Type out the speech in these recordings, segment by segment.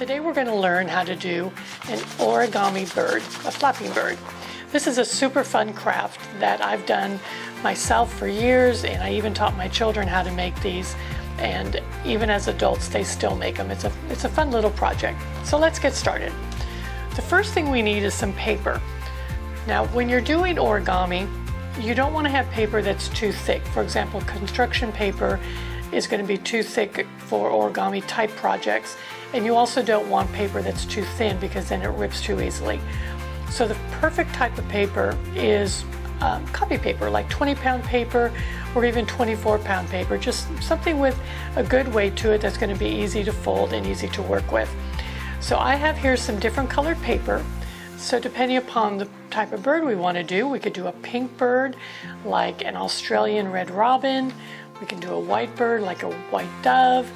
Today we're going to learn how to do an origami bird, a flapping bird. This is a super fun craft that I've done myself for years, and I even taught my children how to make these, and even as adults they still make them. It's a fun little project. So let's get started. The first thing we need is some paper. Now when you're doing origami, you don't want to have paper that's too thick. For example, construction paper is going to be too thick for origami type projects, and you also don't want paper that's too thin because then it rips too easily. So the perfect type of paper is copy paper, like 20-pound paper or even 24-pound paper, just something with a good weight to it that's going to be easy to fold and easy to work with. So I have here some different colored paper. So depending upon the type of bird we want to do, we could do a pink bird like an Australian red robin. We can do a white bird like a white dove,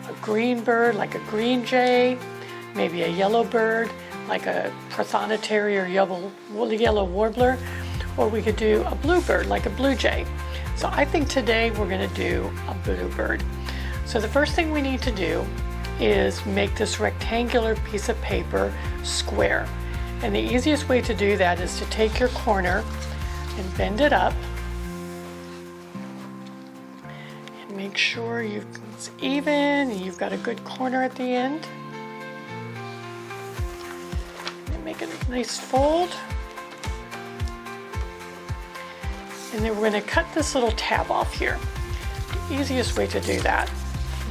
a green bird like a green jay, maybe a yellow bird like a prothonotary or yellow warbler, or we could do a blue bird like a blue jay. So I think today we're going to do a blue bird. So the first thing we need to do is make this rectangular piece of paper square. And the easiest way to do that is to take your corner and bend it up. And make sure it's even and you've got a good corner at the end. And make a nice fold. And then we're going to cut this little tab off here. The easiest way to do that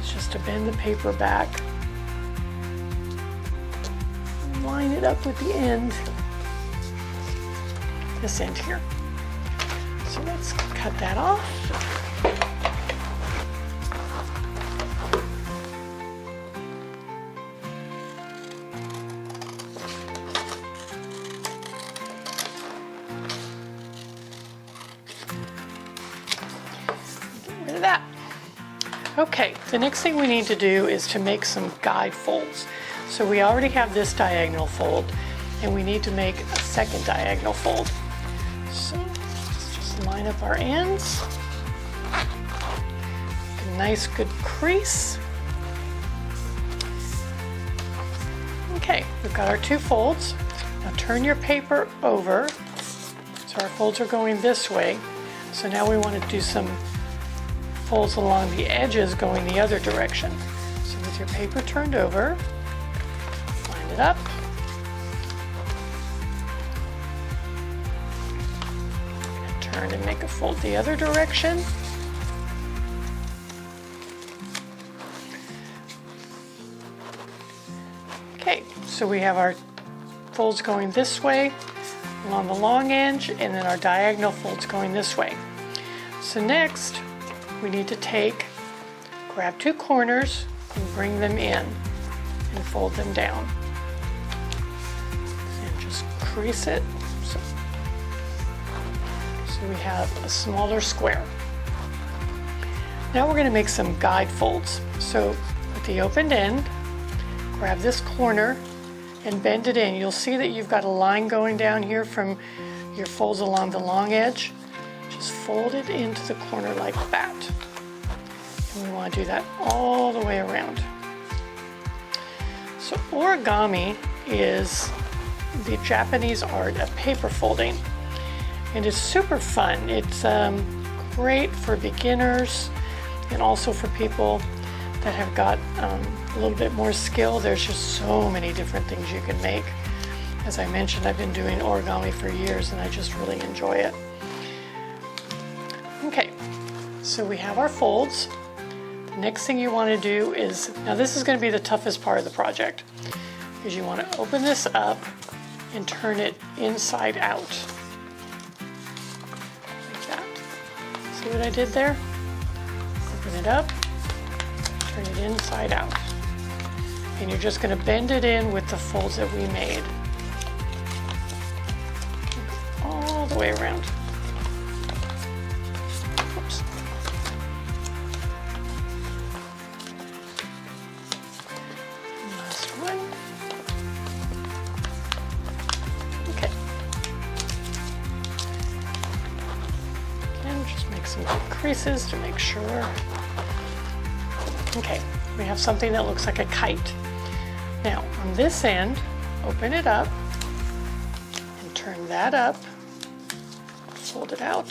is just to bend the paper back. Line it up with the end, this end here. So let's cut that off. Get rid of that. Okay, the next thing we need to do is to make some guide folds. So we already have this diagonal fold, and we need to make a second diagonal fold. So let's just line up our ends. A nice good crease. Okay, we've got our two folds. Now turn your paper over. So our folds are going this way. So now we want to do some folds along the edges going the other direction. So with your paper turned over, it up. And turn and make a fold the other direction. Okay, so we have our folds going this way along the long edge, and then our diagonal folds going this way. So next, we need to grab two corners and bring them in and fold them down. Crease it so we have a smaller square. Now we're going to make some guide folds. So with the opened end, grab this corner and bend it in. You'll see that you've got a line going down here from your folds along the long edge. Just fold it into the corner like that. And we want to do that all the way around. So origami is the Japanese art of paper folding, and it's super fun. It's great for beginners and also for people that have got a little bit more skill. There's just so many different things you can make. As I mentioned, I've been doing origami for years and I just really enjoy it. Okay, so we have our folds. The next thing you want to do is, now this is going to be the toughest part of the project, is you want to open this up and turn it inside out, like that. See what I did there? Open it up, turn it inside out. And you're just going to bend it in with the folds that we made. All the way around. Oops. Last one. Some creases to make sure. Okay, we have something that looks like a kite. Now, on this end, open it up and turn that up, fold it out.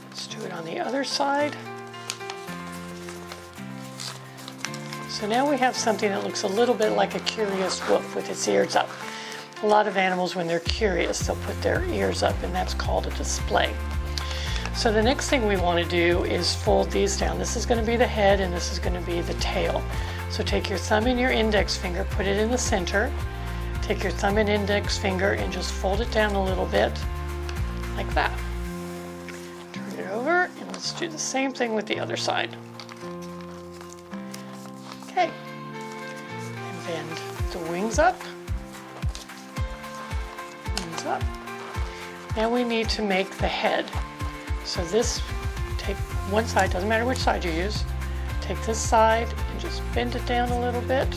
Let's do it on the other side. So now we have something that looks a little bit like a curious wolf with its ears up. A lot of animals, when they're curious, they'll put their ears up, and that's called a display. So the next thing we want to do is fold these down. This is going to be the head, and this is going to be the tail. So take your thumb and your index finger, put it in the center. Take your thumb and index finger and just fold it down a little bit, like that. Turn it over, and let's do the same thing with the other side. Okay, and bend the wings up. Wings up. Now we need to make the head. So this, take one side, doesn't matter which side you use. Take this side and just bend it down a little bit.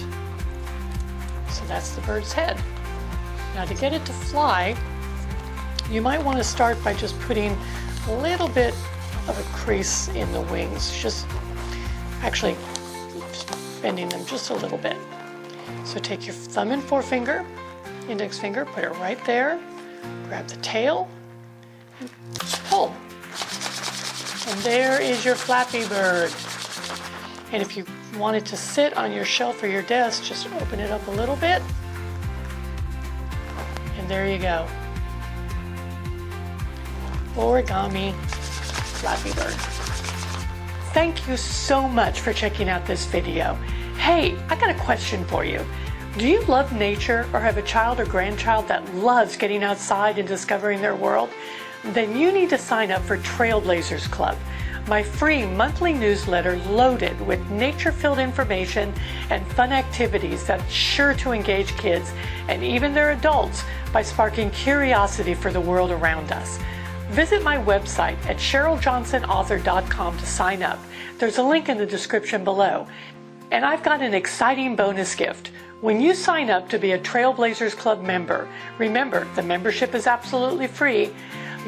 So that's the bird's head. Now to get it to fly, you might want to start by just putting a little bit of a crease in the wings. Just actually bending them just a little bit. So take your thumb and forefinger, index finger, put it right there, grab the tail, and pull. And there is your Flappy bird. And if you want it to sit on your shelf or your desk, just open it up a little bit. And there you go. Origami Flappy bird. Thank you so much for checking out this video. Hey, I got a question for you. Do you love nature or have a child or grandchild that loves getting outside and discovering their world? Then you need to sign up for Trailblazers Club, my free monthly newsletter loaded with nature-filled information and fun activities that's sure to engage kids and even their adults by sparking curiosity for the world around us. Visit my website at CherylJohnsonAuthor.com to sign up. There's a link in the description below. And I've got an exciting bonus gift. When you sign up to be a Trailblazers Club member, remember, the membership is absolutely free,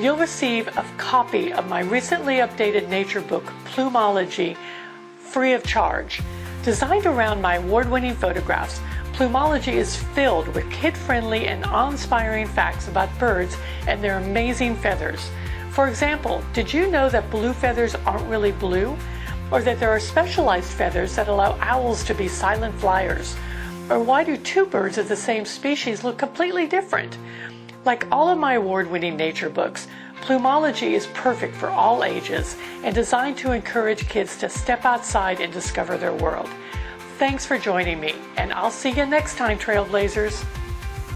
you'll receive a copy of my recently updated nature book, Plumology, free of charge. Designed around my award-winning photographs, Plumology is filled with kid-friendly and awe-inspiring facts about birds and their amazing feathers. For example, did you know that blue feathers aren't really blue? Or that there are specialized feathers that allow owls to be silent flyers? Or why do two birds of the same species look completely different? Like all of my award-winning nature books, Plumology is perfect for all ages and designed to encourage kids to step outside and discover their world. Thanks for joining me, and I'll see you next time, Trailblazers.